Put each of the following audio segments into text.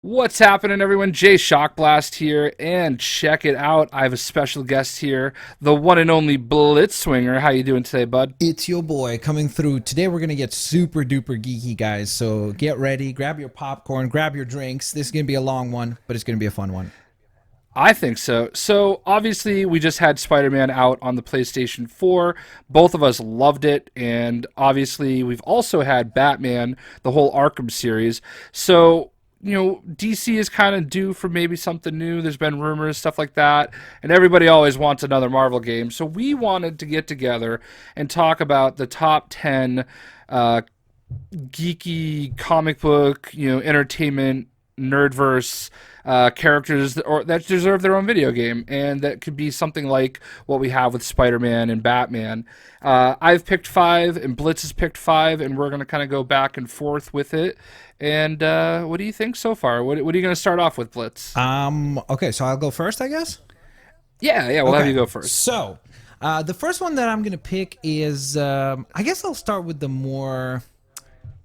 What's happening, everyone? Jay Shockblast here, and check it out. I have a special guest here, the one and only Blitzswinger. How you doing today, bud? It's your boy coming through. Today we're gonna get super duper geeky, guys. So get ready, grab your popcorn, grab your drinks. This is gonna be a long one, but it's gonna be a fun one. I think so. So, obviously, we just had Spider Man out on the PlayStation 4. Both of us loved it, and obviously, we've also had Batman, the whole Arkham series. So, DC is kind of due for maybe something new. There's been rumors, stuff like that, and everybody always wants another Marvel game. So, we wanted to get together and talk about the top 10 uh, geeky comic book, entertainment, nerdverse characters that deserve their own video game, and that could be something like what we have with Spider-Man and Batman. I've picked five, and Blitz has picked five, and we're gonna kind of go back and forth with it. And what do you think so far? What are you gonna start off with, Blitz? Okay, so I'll go first, I guess. Yeah, we'll have Okay, you go first. so the first one that I'm gonna pick is I guess I'll start with the more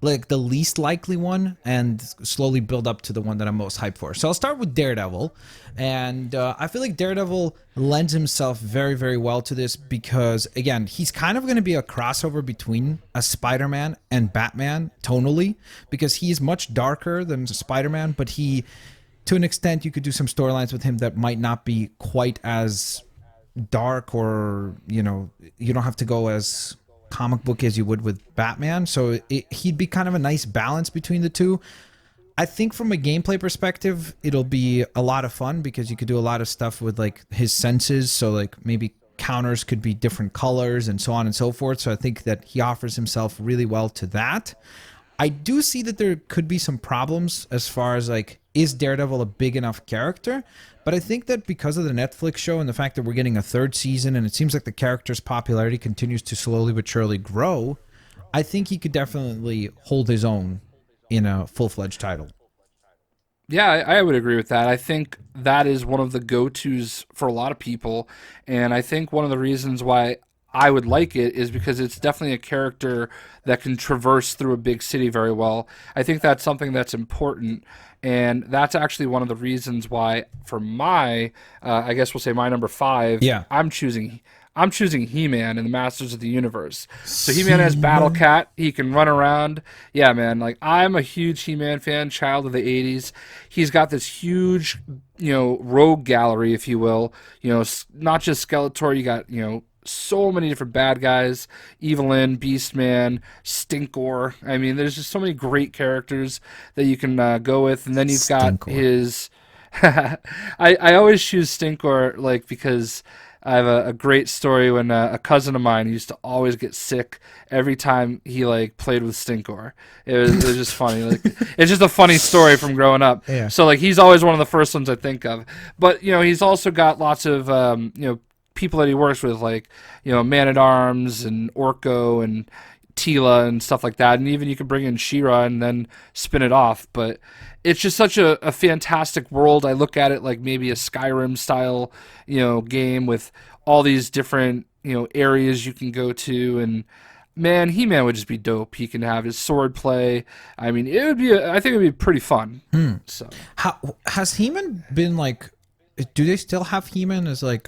like the least likely one and slowly build up to the one that I'm most hyped for. So I'll start with Daredevil, and I feel like Daredevil lends himself very, very well to this because again, he's kind of going to be a crossover between a Spider-Man and Batman tonally because he's much darker than Spider-Man, but to an extent, you could do some storylines with him that might not be quite as dark, or you don't have to go as comic book as you would with Batman. So he'd be kind of a nice balance between the two. I think from a gameplay perspective, it'll be a lot of fun because you could do a lot of stuff with like his senses. So like maybe counters could be different colors and so on and so forth. So I think that he offers himself really well to that. I do see that there could be some problems as far as like, is Daredevil a big enough character? But I think that because of the Netflix show and the fact that we're getting a third season and it seems like the character's popularity continues to slowly but surely grow, I think he could definitely hold his own in a full-fledged title. Yeah, I would agree with that. I think that is one of the go-tos for a lot of people, and I think one of the reasons why I would like it is because it's definitely a character that can traverse through a big city very well. I think that's something that's important, and that's actually one of the reasons why, for my, I guess we'll say my number five, Yeah. I'm choosing He-Man in the Masters of the Universe. So He-Man has Battle Seaman. Cat. He can run around. Yeah, man. Like I'm a huge He-Man fan, child of the '80s. He's got this huge, rogue gallery, if you will. Not just Skeletor. You got so many different bad guys: Evelyn, Beastman, Stinkor. I mean, there's just so many great characters that you can go with, and then you've got Stinkor. his. I always choose Stinkor like because I have a great story when a cousin of mine used to always get sick every time he like played with Stinkor. It was just funny. Like it's just a funny story from growing up. Yeah. So like he's always one of the first ones I think of. But he's also got lots of people that he works with, like Man at Arms and Orko and Tila and stuff like that. And even you can bring in Shira and then spin it off. But it's just such a fantastic world. I look at it like maybe a Skyrim style, game with all these different, areas you can go to. And man, He-Man would just be dope. He can have his sword play. I mean, I think it would be pretty fun. So. How has He-Man been like? Do they still have He-Man as like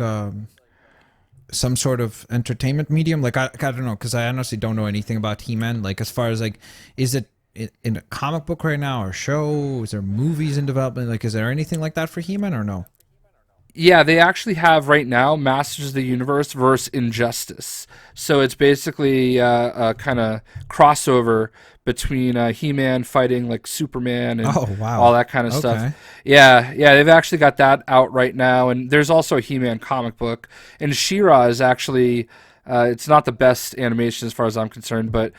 some sort of entertainment medium? Like I don't know because I honestly don't know anything about He-Man. Like as far as like, is it in a comic book right now or show? Is there movies in development? Like, is there anything like that for He-Man or no? Yeah, they actually have right now Masters of the Universe versus Injustice. So it's basically a kind of crossover between He-Man fighting like Superman and Oh all wow. that kind of stuff. Okay. Yeah, they've actually got that out right now, and there's also a He-Man comic book. And She-Ra is actually it's not the best animation as far as I'm concerned, but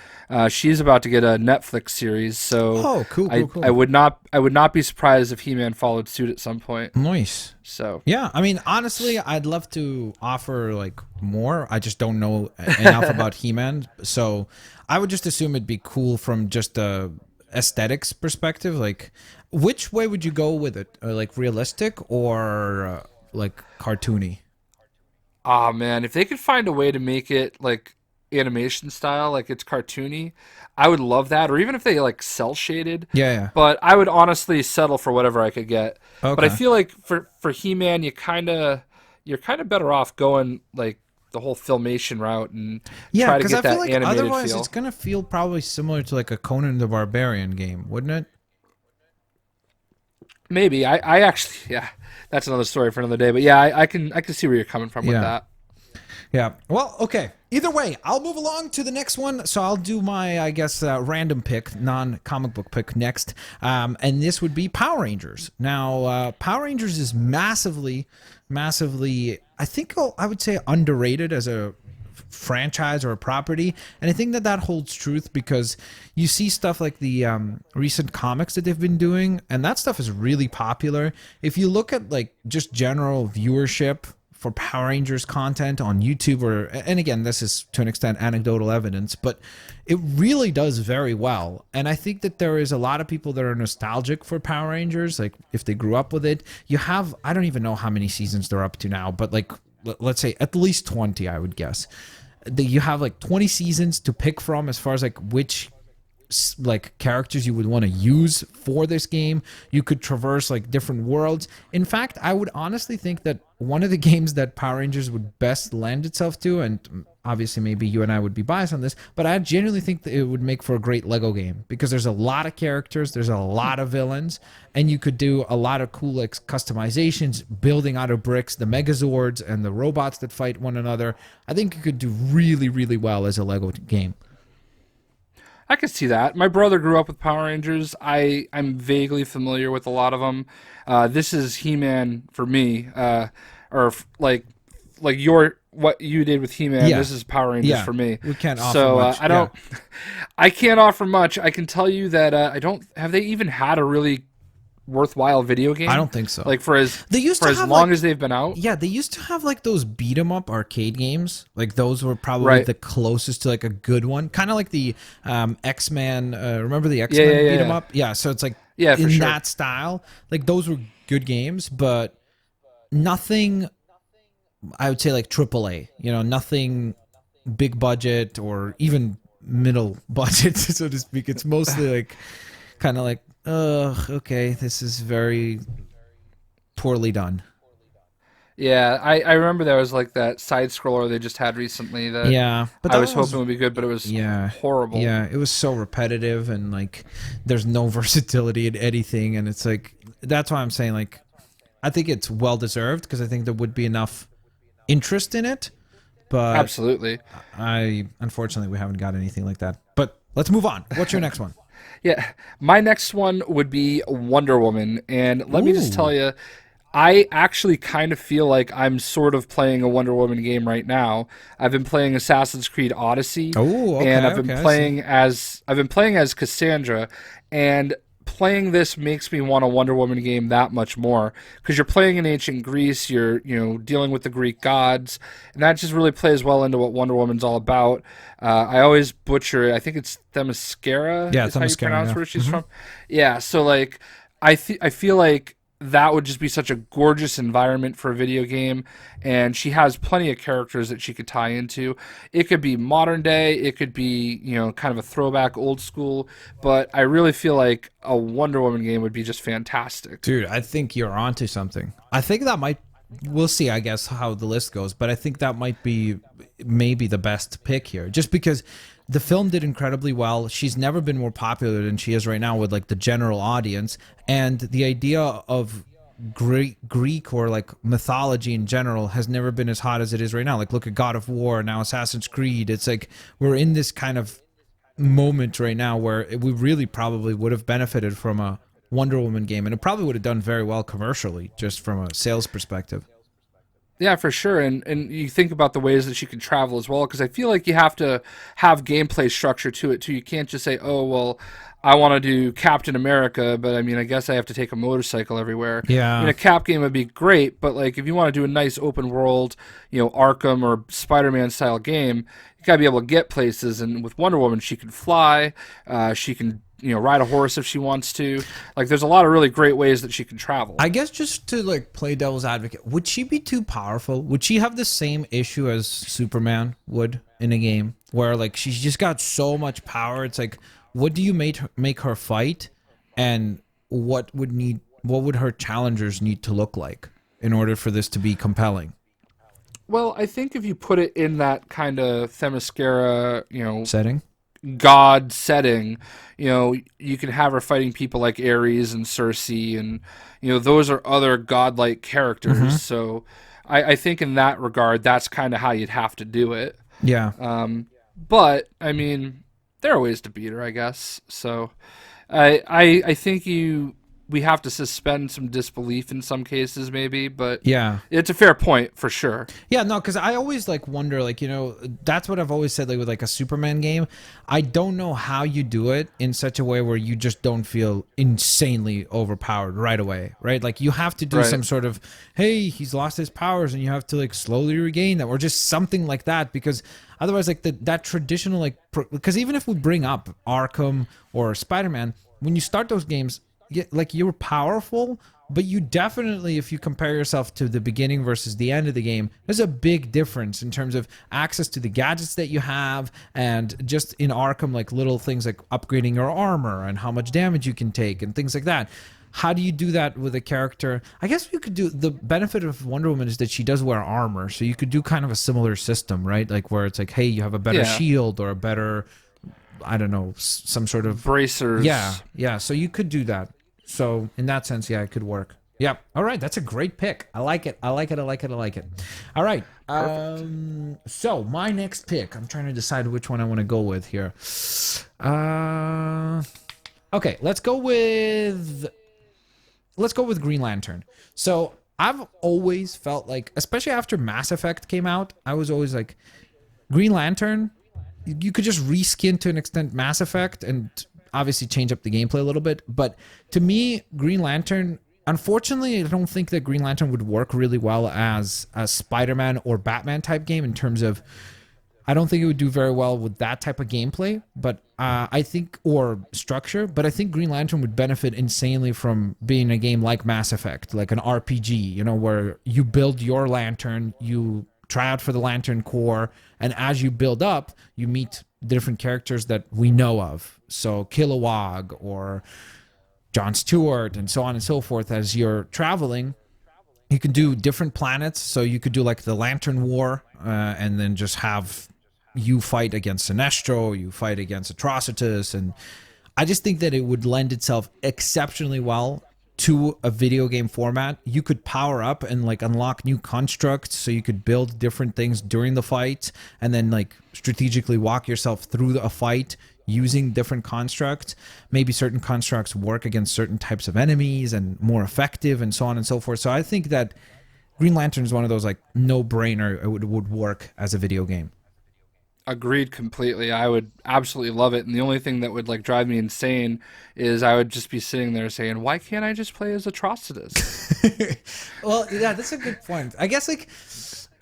she's about to get a Netflix series. So Oh, cool, cool, I cool. would not be surprised if He-Man followed suit at some point. Nice. So. Yeah, I mean, honestly, I'd love to offer like more. I just don't know enough about He-Man, so I would just assume it'd be cool from just the aesthetics perspective. Like, which way would you go with it? Like realistic or like cartoony? Ah man, if they could find a way to make it like animation style, like it's cartoony, I would love that. Or even if they like cell shaded, Yeah, but I would honestly settle for whatever I could get. yeah. But I Okay. feel like for He-Man, you're kind of better off going like the whole filmation route and Yeah, try to because I get feel that like animated otherwise it's feel. gonna feel probably similar to like a Conan the Barbarian game, wouldn't it? Maybe I actually yeah, that's another story for another day. But yeah, I can see where you're coming from with Yeah. that. Yeah. Well, okay. Either way, I'll move along to the next one. So I'll do my, I guess, random pick, non-comic book pick next. And this would be Power Rangers. Now, Power Rangers is massively, massively, I would say underrated as a franchise or a property, and I think that that holds truth because you see stuff like the recent comics that they've been doing, and that stuff is really popular. If you look at like just general viewership for Power Rangers content on YouTube, or, and again, this is to an extent anecdotal evidence, but it really does very well. And I think that there is a lot of people that are nostalgic for Power Rangers, like if they grew up with it. You have, I don't even know how many seasons they're up to now, but like let's say at least 20, I would guess. You have like 20 seasons to pick from as far as like which like characters you would want to use for this game. You could traverse like different worlds. In fact, I would honestly think that one of the games that Power Rangers would best lend itself to, and obviously maybe you and I would be biased on this, but I genuinely think that it would make for a great Lego game because there's a lot of characters, there's a lot of villains, and you could do a lot of cool like customizations, building out of bricks the Megazords and the robots that fight one another. I think you could do really, really well as a Lego game. I could see that. My brother grew up with Power Rangers. I'm vaguely familiar with a lot of them. This is He-Man for me, like your what you did with He-Man. Yeah. This is Power Rangers Yeah. for me. We can't offer So much. I Yeah. don't, I can't offer much. I can tell you that I don't. Have they even had a really worthwhile video I game? don't think so. Like for as They used for to as have long like, as they've been out, yeah, they used to have like those beat 'em up arcade games. Like those were probably right? the closest to like a good one. Kind of like the X-Men, remember the Yeah, yeah, X-Men yeah, beat 'em yeah. up? Yeah, so it's like Yeah, for in sure. that style. Like those were good games, but nothing I would say like AAA, nothing big budget or even middle budget, so to speak. It's mostly like kind of like, okay, this is very poorly done. Yeah, I remember there was like that side scroller they just had recently that Yeah, but I that was one was, hoping would be good, but it was yeah, horrible. yeah, it was so repetitive and like there's no versatility in anything, and it's like that's why I'm saying like I think it's well deserved because I think there would be enough interest in it, but Absolutely. I unfortunately we haven't got anything like that. But let's move on. What's your next one? Yeah, my next one would be Wonder Woman, and let me just Ooh. tell you, I actually kind of feel like I'm sort of playing a Wonder Woman game right now. I've been playing Assassin's Creed Odyssey, Oh, and okay, okay, I see. I've been playing as Cassandra, and playing this makes me want a Wonder Woman game that much more because you're playing in ancient Greece, you're dealing with the Greek gods, and that just really plays well into what Wonder Woman's all about. I always butcher it. I think it's Themyscira Yeah, is it's how you Mascara, pronounce yeah. where she's from. Yeah, so like I feel like that would just be such a gorgeous environment for a video game, and she has plenty of characters that she could tie into. It could be modern day, it could be kind of a throwback old school, but I really feel like a Wonder Woman game would be just fantastic. Dude, I think you're onto something. I think that might. We'll see, I guess, how the list goes, but I think that might be maybe the best pick here, just because the film did incredibly well. She's never been more popular than she is right now with like the general audience, and the idea of Greek or like mythology in general has never been as hot as it is right now. Like, look at God of War, now Assassin's Creed. It's like we're in this kind of moment right now where we really probably would have benefited from a Wonder Woman game, and it probably would have done very well commercially, just from a sales perspective. Yeah, for sure. And you think about the ways that she can travel as well, because I feel like you have to have gameplay structure to it too. You can't just say, "Oh, well, I want to do Captain America, but I mean, I guess I have to take a motorcycle everywhere." I mean, Yeah, a Cap game would be great, but like if you want to do a nice open world, Arkham or Spider-Man style game, you gotta be able to get places. And with Wonder Woman, she can fly. She can ride a horse if she wants to. Like, there's a lot of really great ways that she can travel. I guess just to like play devil's advocate, would she be too powerful? Would she have the same issue as Superman would? in a game where like she's just got so much power. It's like, what do you make her fight, and what would her challengers need to look like in order for this to be compelling? Well, I think if you put it in that kind of Themyscira, Setting. god setting, you can have her fighting people like Ares and Circe, and those are other godlike characters. Mm-hmm. So I think in that regard, that's kind of how you'd have to do it. Yeah. But I mean, there are ways to beat her, I guess. So I think we have to suspend some disbelief in some cases, maybe, but Yeah. it's a fair point for sure. Yeah, no, because I always like wonder, like, that's what I've always said, like with like a Superman game. I don't know how you do it in such a way where you just don't feel insanely overpowered right away, right? Like you have to do Right. some sort of, hey, he's lost his powers, and you have to like slowly regain them, or just something like that, because otherwise, like that traditional like, because even if we bring up Arkham or Spider-Man, when you start those games, like you're powerful, but you definitely, if you compare yourself to the beginning versus the end of the game, there's a big difference in terms of access to the gadgets that you have, and just in Arkham, like little things like upgrading your armor and how much damage you can take and things like that. How do you do that with a character? I guess you could do, the benefit of Wonder Woman is that she does wear armor, so you could do kind of a similar system, right? Like where it's like, hey, you have a better Yeah. shield or a better, I don't know, some sort of, yeah, Bracers. yeah. So you could do that. So in that sense, yeah, it could work. Yep. All right, that's a great pick. I like it. I like it. I like it. I like it. All right. Perfect. So my next pick, I'm trying to decide which one I want to go with here. Uh, okay, let's go with Green Lantern. So I've always felt like, especially after Mass Effect came out, I was always like, Green Lantern, you could just reskin to an extent Mass Effect and obviously change up the gameplay a little bit. But to me, Green Lantern, unfortunately, I don't think that Green Lantern would work really well as a Spider-Man or Batman type game in terms of, I don't think it would do very well with that type of gameplay, but I think, or structure, but I think Green Lantern would benefit insanely from being a game like Mass Effect, like an RPG, where you build your lantern, you try out for the Lantern Corps, and as you build up, you meet different characters that we know of. So Kilowog or John Stewart and so on and so forth. As you're traveling, you can do different planets. So you could do like the Lantern War, and then just have you fight against Sinestro, you fight against Atrocitus, and I just think that it would lend itself exceptionally well to a video game format. You could power up and like unlock new constructs, so you could build different things during the fight, and then like strategically walk yourself through a fight using different constructs. Maybe certain constructs work against certain types of enemies and more effective, and so on and so forth. So I think that Green Lantern is one of those like no-brainer. It would work as a video game. Agreed completely. I would absolutely love it. And the only thing that would like drive me insane is I would just be sitting there saying, "Why can't I just play as Atrocitus?" Well, yeah, that's a good point. I guess like,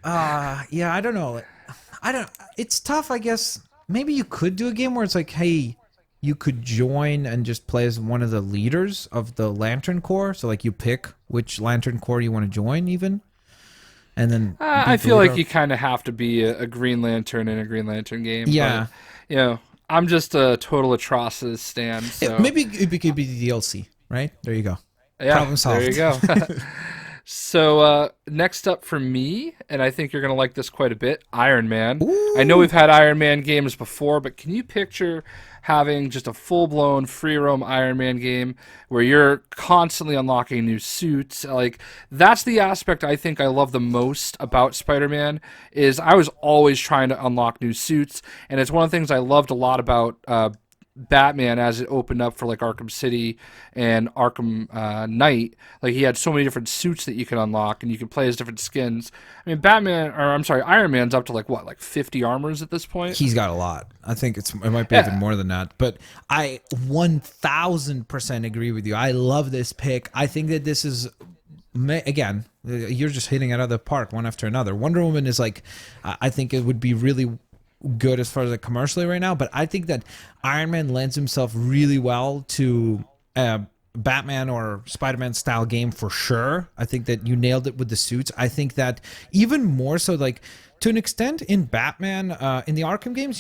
yeah, I don't know. I don't. It's tough. I guess maybe you could do a game where it's like, hey, you could join and just play as one of the leaders of the Lantern Corps. So like, you pick which Lantern Corps you want to join, even, and then be I the feel leader. like you kind of have to be a Green Lantern in a Green Lantern game, but Yeah, I'm just a total Atrocitus stan. So maybe it could be the DLC. Right there, you go. yeah, Problem there you solved. go. So next up for me, and I think you're gonna like this quite a bit, Iron Man. I know Ooh. we've had Iron Man games before, but can you picture having just a full-blown free roam Iron Man game where you're constantly unlocking new suits? Like that's the aspect I think I love the most about Spider-Man is I was always trying to unlock new suits, and it's one of the things I loved a lot about Batman as it opened up for like Arkham City and Arkham Knight. Like he had so many different suits that you can unlock, and you can play as different skins. I mean, Iron Man's up to like what, like 50 armors at this point. He's got a lot. I think it might be even Yeah, more than that. But I 1000% agree with you. I love this pick. I think that this is, again, you're just hitting it out of the park one after another. Wonder Woman is like, I think it would be really good as far as like commercially right now. But I think that Iron Man lends himself really well to Batman or Spider-Man style game for sure. I think that you nailed it with the suits. I think that even more so, like to an extent in Batman, in the Arkham games,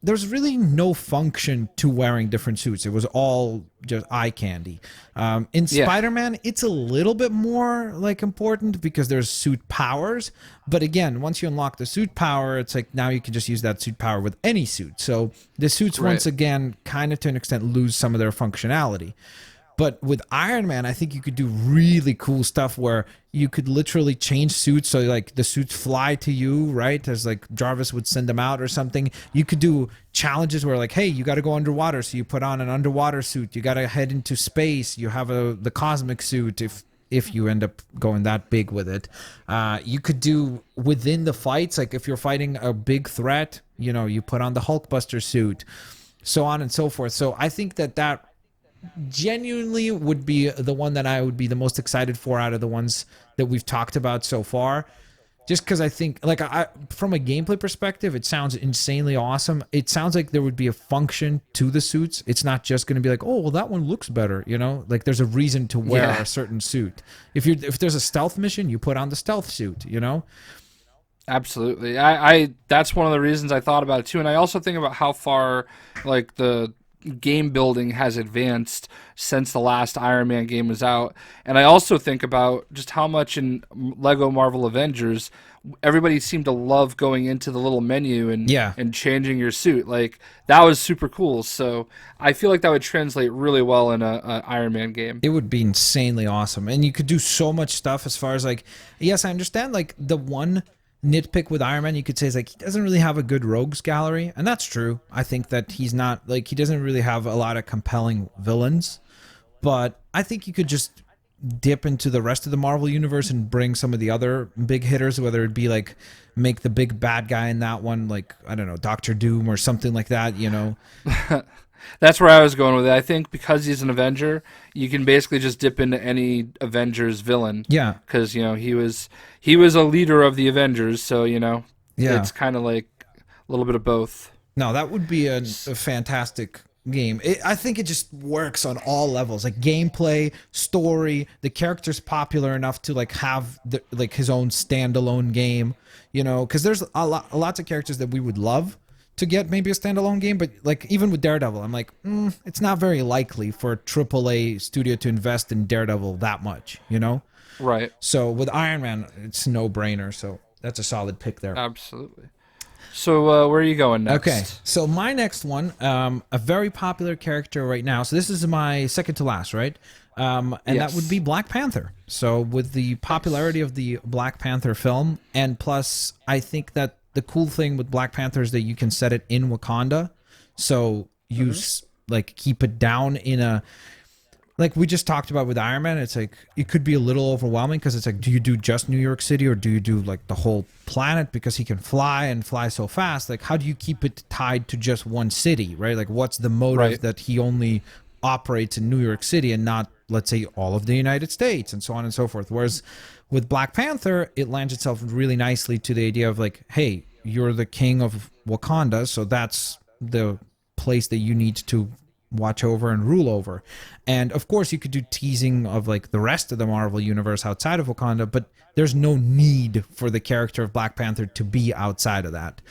there's really no function to wearing different suits. It was all just eye candy. In Yeah. Spider-Man, it's a little bit more like important because there's suit powers. But again, once you unlock the suit power, it's like now you can just use that suit power with any suit. So the suits Right. once again kind of to an extent lose some of their functionality. But with Iron Man, I think you could do really cool stuff where you could literally change suits. So like the suits fly to you, right? As like Jarvis would send them out or something. You could do challenges where like, hey, you got to go underwater, so you put on an underwater suit. You got to head into space. You have the cosmic suit if you end up going that big with it. You could do within the fights, like if you're fighting a big threat, you put on the Hulkbuster suit, so on and so forth. So I think that genuinely would be the one that I would be the most excited for out of the ones that we've talked about so far. Just because I think, like, from a gameplay perspective, it sounds insanely awesome. It sounds like there would be a function to the suits. It's not just going to be like, oh, well, that one looks better, Like, there's a reason to wear Yeah. a certain suit. If there's a stealth mission, you put on the stealth suit. Absolutely. I that's one of the reasons I thought about it too. And I also think about how far like the game building has advanced since the last Iron Man game was out. And I also think about just how much in Lego Marvel Avengers everybody seemed to love going into the little menu Yeah, and changing your suit. Like that was super cool. So I feel like that would translate really well in a Iron Man game. it would be insanely awesome. And you could do so much stuff as far as like, yes, I understand like the one nitpick with Iron Man you could say is like he doesn't really have a good rogues gallery, and that's true. I think that he's not like he doesn't really have a lot of compelling villains, but I think you could just dip into the rest of the Marvel universe and bring some of the other big hitters, whether it be like make the big bad guy in that one like I don't know, Doctor Doom or something like that. That's where I was going with it. I think because he's an Avenger, you can basically just dip into any Avengers villain Yeah, because he was a leader of the Avengers, so yeah. it's kind of like a little bit of both. No, that would be a fantastic game. I think it just works on all levels, like gameplay, story. The character's popular enough to like have like his own standalone game. Because there's lots of characters that we would love to get maybe a standalone game, but like even with Daredevil, I'm like, it's not very likely for a AAA studio to invest in Daredevil that much. Right. So with Iron Man, it's no brainer. So that's a solid pick there. Absolutely. So where are you going Okay, next? so my next one, a very popular character right now. So this is my second to last, right? And that would Yes. be Black Panther. So with the popularity of the Black Panther film, and plus, I think that the cool thing with Black Panther is that you can set it in Wakanda. So you like keep it down in a like we just talked about with Iron Man, it's like it could be a little overwhelming because it's like, do you do just New York City or do you do like the whole planet because he can fly and fly so fast? Like, how do you keep it tied to just one city, right? Like, what's the motive Right. that he only operates in New York City and not, let's say, all of the United States and so on and so forth? Whereas with Black Panther, it lends itself really nicely to the idea of like, hey, you're the king of Wakanda, so that's the place that you need to watch over and rule over. And of course, you could do teasing of like the rest of the Marvel universe outside of Wakanda, but there's no need for the character of Black Panther to be outside of that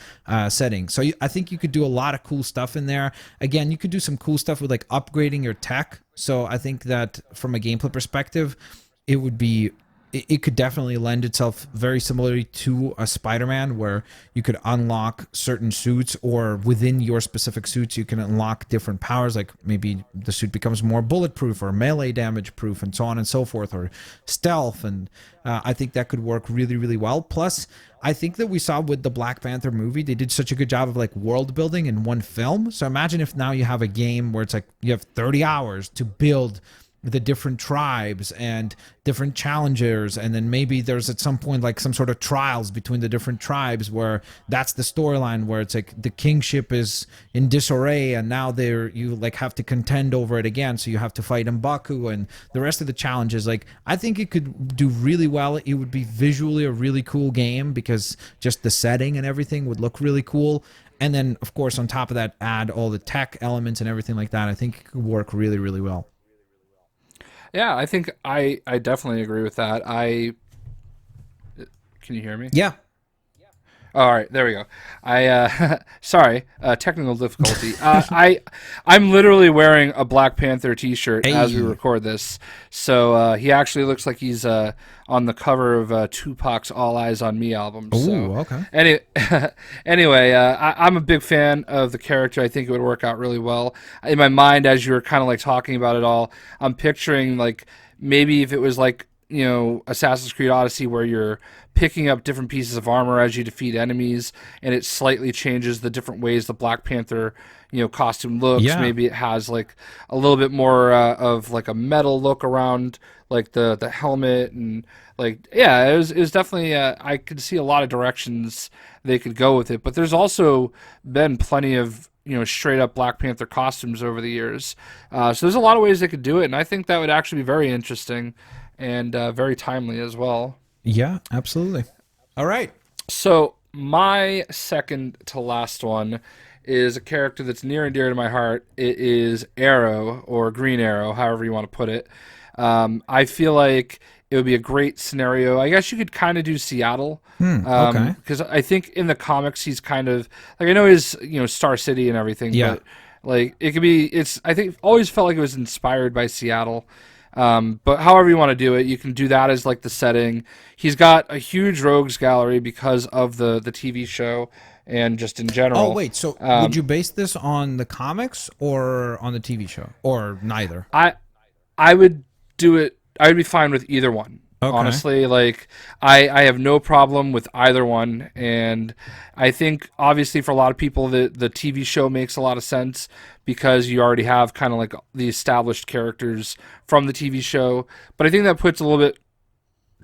setting. So I think you could do a lot of cool stuff in there. Again, you could do some cool stuff with like upgrading your tech. So I think that from a gameplay perspective, it would be it could definitely lend itself very similarly to a Spider-Man where you could unlock certain suits, or within your specific suits you can unlock different powers, like maybe the suit becomes more bulletproof or melee damage proof and so on and so forth, or stealth. And I think that could work really, really well. Plus, I think that we saw with the Black Panther movie, they did such a good job of like world building in one film. So imagine if now you have a game where it's like you have 30 hours to build the different tribes and different challengers, and then maybe there's at some point like some sort of trials between the different tribes where that's the storyline where it's like the kingship is in disarray and now you like have to contend over it again, so you have to fight M'Baku and the rest of the challenges. Like I think it could do really well. It would be visually a really cool game because just the setting and everything would look really cool. And then of course on top of that, add all the tech elements and everything like that. I think it could work really, really well. Yeah, I think I definitely agree with that. I Can you hear me? Yeah. All right, there we go. I sorry, technical difficulty. I'm literally wearing a Black Panther T-shirt as we Hey. record this, so he actually looks like he's on the cover of Tupac's "All Eyes on Me" album. So, Oh, okay. any anyway, I'm a big fan of the character. I think it would work out really well in my mind as you were kind of like talking about it all. I'm picturing like maybe if it was like Assassin's Creed Odyssey where you're picking up different pieces of armor as you defeat enemies, and it slightly changes the different ways the Black Panther costume looks. Yeah. Maybe it has like a little bit more of like a metal look around like the helmet, and like yeah, it was definitely I could see a lot of directions they could go with it. But there's also been plenty of straight up Black Panther costumes over the years. So there's a lot of ways they could do it, and I think that would actually be very interesting and very timely as well. Yeah, absolutely. All right. So my second to last one is a character that's near and dear to my heart. It is Arrow or Green Arrow, however you want to put it. I feel like it would be a great scenario. I guess you could kind of do Seattle, Okay. because I think in the comics he's kind of like I know he's Star City and everything, Yeah. but like it could be. It's I think always felt like it was inspired by Seattle. But however you want to do it, you can do that as like the setting. He's got a huge rogues gallery because of the TV show and just in Oh, general. wait. So would Um, you base this on the comics or on the TV show or neither? I I would do it. I would be fine with either one. Okay. Honestly, like I have no problem with either one, and I think obviously for a lot of people the TV show makes a lot of sense because you already have kind of like the established characters from the TV show. But I think that puts a little bit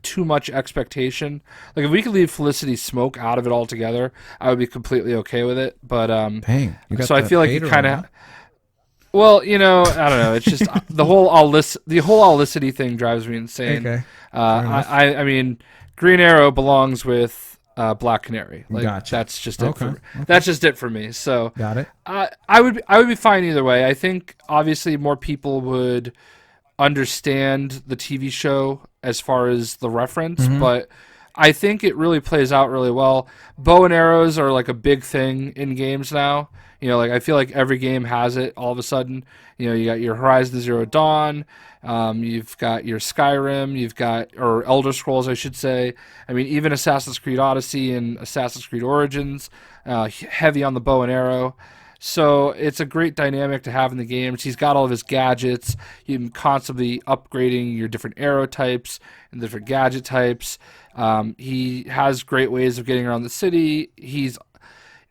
too much expectation. Like if we could leave Felicity Smoke out of it altogether, I would be completely okay with it. But Dang, you got so I the feel like you hater kind on, huh? of well, I don't know. It's just the whole Olicity thing drives me insane. Okay. Fair enough. I mean, Green Arrow belongs with Black Canary. Like Gotcha. Okay. that's just it for me. So Got it. I would be fine either way. I think obviously more people would understand the TV show as far as the reference, Mm-hmm. but I think it really plays out really well. Bow and arrows are like a big thing in games now. Like I feel like every game has it all of a sudden. You got your Horizon Zero Dawn, you've got your Skyrim, you've got, or Elder Scrolls, I should say. I mean, even Assassin's Creed Odyssey and Assassin's Creed Origins, heavy on the bow and arrow. So it's a great dynamic to have in the games. He's got all of his gadgets. You can constantly upgrading your different arrow types and different gadget types. He has great ways of getting around the city.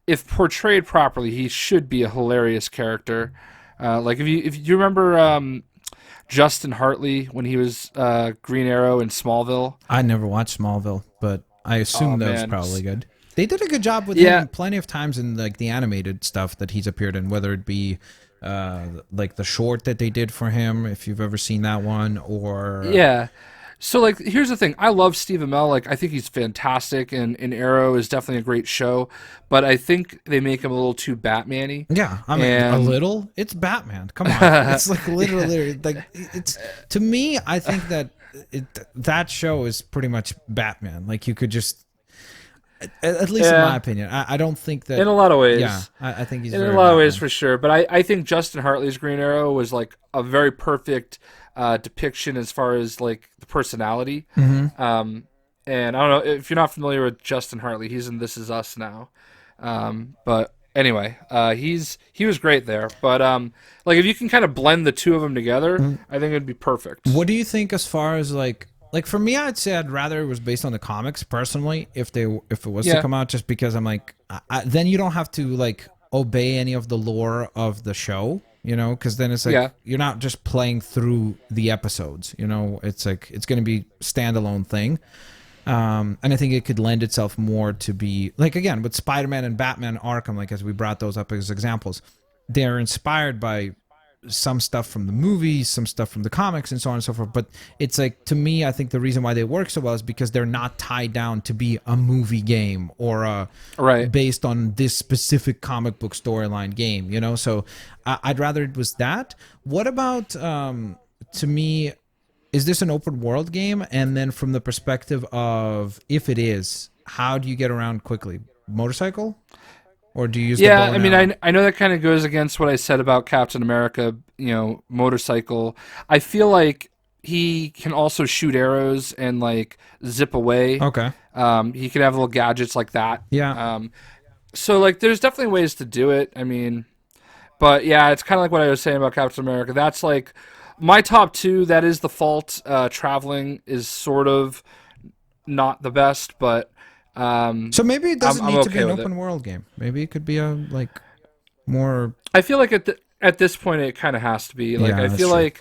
If portrayed properly, he should be a hilarious character. Like if you remember Justin Hartley when he was Green Arrow in Smallville. I never watched Smallville, but I Oh assume that was man, probably good. They did a good job with yeah, him plenty of times in like the animated stuff that he's appeared in, whether it be like the short that they did for him, if you've ever seen that one, or yeah. So like here's the thing. I love Steve Amell. Like I think he's fantastic and Arrow is definitely a great show, but I think they make him a little too Batman-y. yeah, I mean a And little. It's Batman. Come on, it's like literally like it's to me. I think that that show is pretty much Batman. Like you could just, at least in my yeah, opinion, I don't think that. in a lot of Yeah, ways. I think he's In a very lot of ways Batman. for sure, but I think Justin Hartley's Green Arrow was like a very perfect depiction as far as like the personality. Mm-hmm. And I don't know if you're not familiar with Justin Hartley. He's in This Is Us now. But anyway, he was great there. But like if you can kind of blend the two of them together, I think it'd be perfect. What do you think as far as like for me? I'd say I'd rather it was based on the comics personally if it was to Yeah, come out, just because I'm like then you don't have to like obey any of the lore of the show, because then it's like yeah, you're not just playing through the episodes, it's like it's going to be standalone thing. And I think it could lend itself more to be like, again, with Spider-Man and Batman Arkham, like as we brought those up as examples, they're inspired by some stuff from the movies, some stuff from the comics, and so on and so forth. But it's like, to me, I think the reason why they work so well is because they're not tied down to be a movie game or right. based on this specific comic book storyline game. So I'd rather it was that. What about to me? is this an open world game? And then from the perspective of if it is, how do you get around quickly? Motorcycle, or do you use the Yeah, bow I and mean, arrow? I know that kind of goes against what I said about Captain America, motorcycle. I feel like he can also shoot arrows and like zip away. Okay. He can have little gadgets like that. Yeah. So like, there's definitely ways to do it. I mean, but yeah, it's kind of like what I was saying about Captain America. That's like my top two. That is the fault. Traveling is sort of not the best, but So maybe it doesn't I'm need to be okay an with it. open world game. Maybe it could be a like more. I feel like at this point it kind of has to be. Like Yeah, that's true.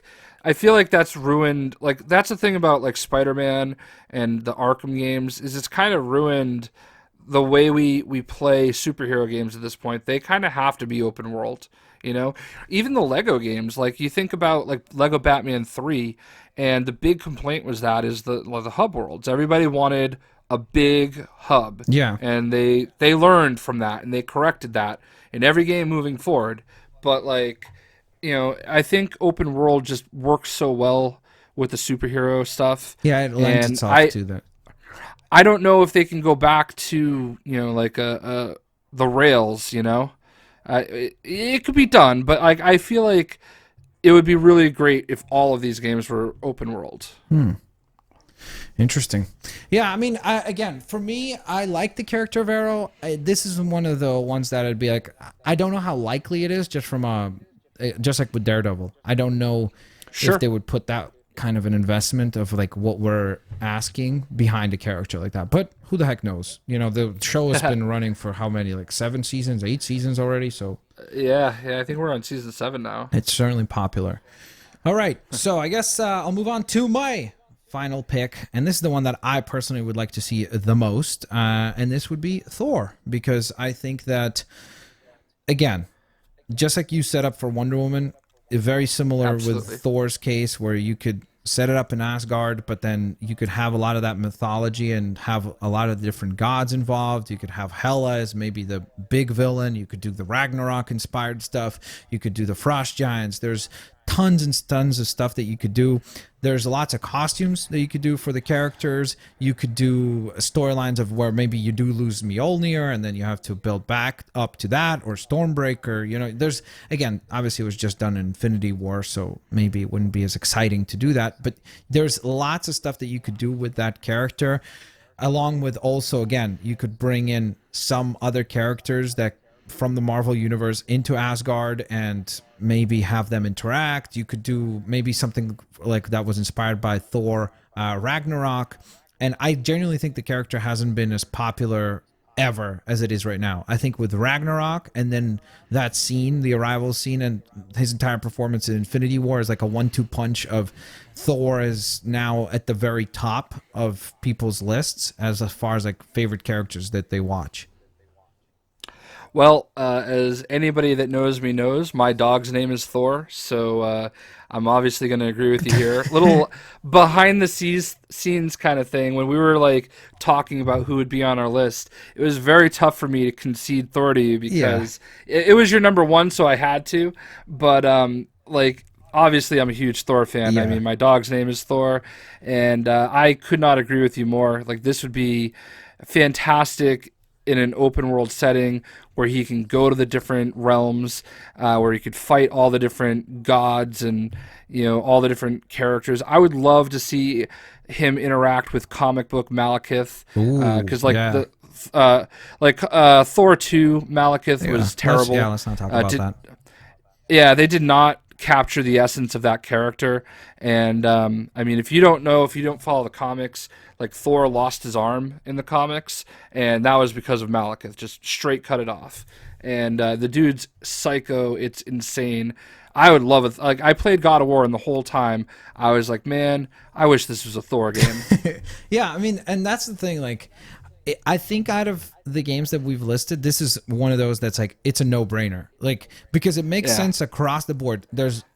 I feel like that's ruined. Like that's the thing about like Spider-Man and the Arkham games is it's kind of ruined the way we play superhero games at this point. They kind of have to be open world. You know, even the Lego games. Like you think about like Lego Batman 3, and the big complaint was that is the hub worlds. Everybody wanted a big hub, Yeah. and they learned from that and they corrected that in every game moving forward. But like, I think open world just works so well with the superhero stuff, Yeah, it lends and itself to that. I don't know if they can go back to like a the rails. It could be done, but like I feel like it would be really great if all of these games were open world. Interesting. Yeah, I mean, again, for me, I like the character of Arrow. This is one of the ones that I'd be like, I don't know how likely it is, just from just like with Daredevil. I don't know if Sure. they would put that kind of an investment of like what we're asking behind a character like that. But who the heck knows? The show has been running for how many, like 7 seasons, 8 seasons already. So Yeah. I think we're on season 7 now. it's certainly popular. All right, so I guess I'll move on to my final pick, and this is the one that I personally would like to see the most, and this would be Thor, because I think that, again, just like you set up for Wonder Woman, very similar with Absolutely. Thor's case, where you could set it up in Asgard, but then you could have a lot of that mythology and have a lot of the different gods involved. You could have Hela as maybe the big villain. You could do the Ragnarok inspired stuff. You could do the Frost Giants. There's tons and tons of stuff that you could do. There's lots of costumes that you could do for the characters. You could do storylines of where maybe you do lose Mjolnir and then you have to build back up to that, or Stormbreaker. There's, again, obviously it was just done in Infinity War, so maybe it wouldn't be as exciting to do that. But there's lots of stuff that you could do with that character, along with also, again, you could bring in some other characters that from the Marvel universe into Asgard and maybe have them interact. You could do maybe something like that was inspired by Thor Ragnarok. And I genuinely think the character hasn't been as popular ever as it is right now. I think with Ragnarok and then that scene, the arrival scene, and his entire performance in Infinity War is like a 1-2 punch of Thor is now at the very top of people's lists as far as like favorite characters that they watch. Well, as anybody that knows me knows, my dog's name is Thor, so I'm obviously going to agree with you here. Little behind the scenes kind of thing. When we were like talking about who would be on our list, it was very tough for me to concede Thor to you Yeah. because it was your number one, so I had to. But like obviously, I'm a huge Thor fan. I Yeah. mean, my dog's name is Thor, and I could not agree with you more. Like this would be fantastic in an open world setting where he can go to the different realms, where he could fight all the different gods and all the different characters. I would love to see him interact with comic book Malekith, Ooh, because like yeah. Thor 2 Malekith Yeah. was terrible. Let's not talk about Did that. Yeah, they did not capture the essence of that character. And I mean, if you don't know, if you don't follow the comics, like Thor lost his arm in the comics, and that was because of Malekith. Just straight cut it off. And the dude's psycho. It's insane. I would love it. Like I played God of War, and the whole time I was like, man, I wish this was a Thor game. Yeah, I mean, and that's the thing. Like, I think out of the games that we've listed, this is one of those that's like it's a no-brainer. Like because it makes Yeah. sense across the board. There's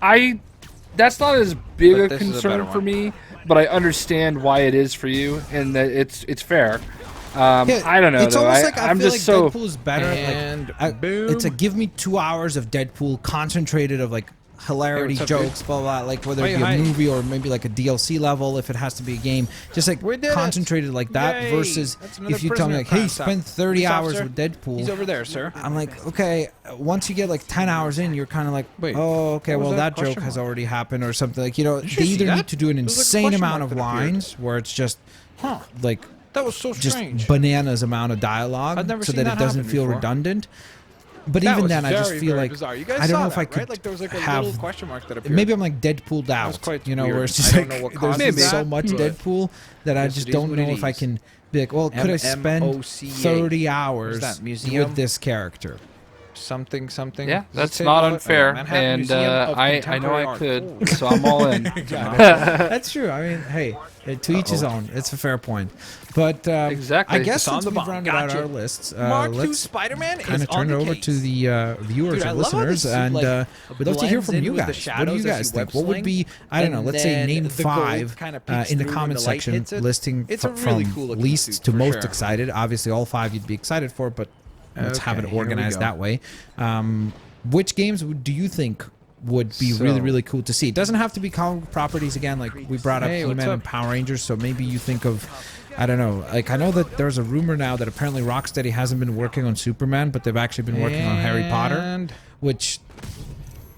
I that's not as big But a this is a concern better for one. me, but I understand why it is for you, and that it's fair. Yeah, I don't know It's though. almost like I I'm feel just like so Deadpool is better. And It's a give me 2 hours of Deadpool concentrated of like hilarity Hey, what's up, jokes, blah, blah, blah, like whether it Hey, be a hi. movie or maybe like a DLC level, if it has to be a game, just like We did it. concentrated like that Yay. versus That's another if you tell me prisoner like, hey, crime stop. spend 30 Police hours officer, with Deadpool. He's over there, sir. I'm like, okay, once you get like 10 hours in, you're kind of like, Wait, oh, okay, what was well, that that joke question has mark? already happened or something. Like, you know, Did you they see either that? need to do an There was, like, a insane question amount mark of that appeared. lines where it's just Huh. like That was so just strange. bananas amount of dialogue I've never so seen that that it doesn't happen feel before. redundant. But That even was then, I just very, feel very like bizarre. You guys I don't saw know if that, I could right? Like there was like a have. little question mark that appeared. Maybe I'm like Deadpooled That was out, quite you know, weird. where it's just I like don't know what there's causes just so that, much but Deadpool that I yes, just it is don't what know it if I is. can be like, well, could I spend MMOCA. 30 hours that, museum? with this character? something. Yeah, Does it that's say not about it? unfair, Manhattan and Museum of I know Contemporary I Art. could, so I'm all in. That's true. I mean, hey, to each his own. It's a fair point. But Exactly. I guess It's on since the we've bomb. rounded out Gotcha. our lists, Mark II let's Spider-Man kind is of on turn it the over case. to the viewers Dude, I and love how listeners, this, and like, we'd love to hear blends from in you with the guys. What do you shadows as guys you web think? What would sling, be, I don't know, and let's say then name the gold 5 kinda peeks in the through when comment the light section, hits it. listing It's a from really cool looking least suit, to for most sure. excited. Obviously, all 5 you'd be excited for, but let's have it Okay, here we organized go. that way. Which games do you think would be really, So- really cool to see? It doesn't have to be comic book properties again, like we brought up Hey, what's He-Man up? and Power Rangers, so maybe you think of, I don't know, like I know that there's a rumor now that apparently Rocksteady hasn't been working on Superman, but they've actually been working on Harry Potter, And which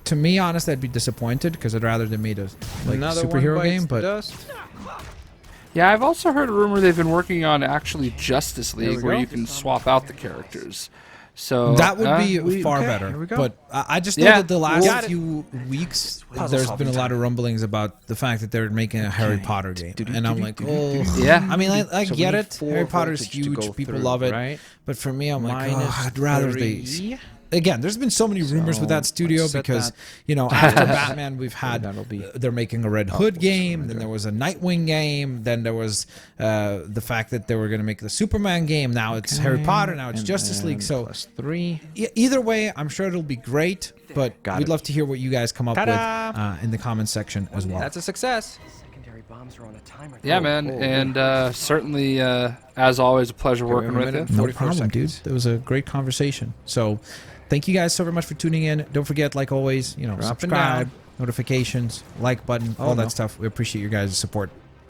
to me, honestly, I'd be disappointed because I'd rather they made a like another superhero one bites game, the but dust. Yeah, I've also heard a rumor they've been working on actually Justice There League, we where go. you can swap out the characters. So that would be far okay, better. here we go. But I just know Yeah, that the last got it. few weeks Puzzle there's solving been a lot of rumblings about the fact that they're making a Harry Potter game, and I'm like, oh, Yeah. I mean, I So we get need it. 4 Harry Potter is voltage to huge. go People through, love it. right? But for me, I'm like, Minus oh, I'd rather they. 30. Again, there's been so many rumors with So, that studio let's set because that. you know after Batman we've had That'll be- they're making a Red Hood game, then there was a Nightwing game, then there was the fact that they were going to make the Superman game. Now it's Harry Potter. Now it's And Justice League. then So plus 3. either way, I'm sure it'll be great. But Got we'd it. love to hear what you guys come up Ta-da! with in the comments section as well. That's a success. Secondary bombs are on a timer. Yeah, man, and certainly, as always, a pleasure working we have a with minute. you. No 44 problem, dude. seconds. It was a great conversation. So thank you guys so very much for tuning in. Don't forget, like always, Up and subscribe, down. notifications, like button, all Oh, that no. stuff. We appreciate your guys' support.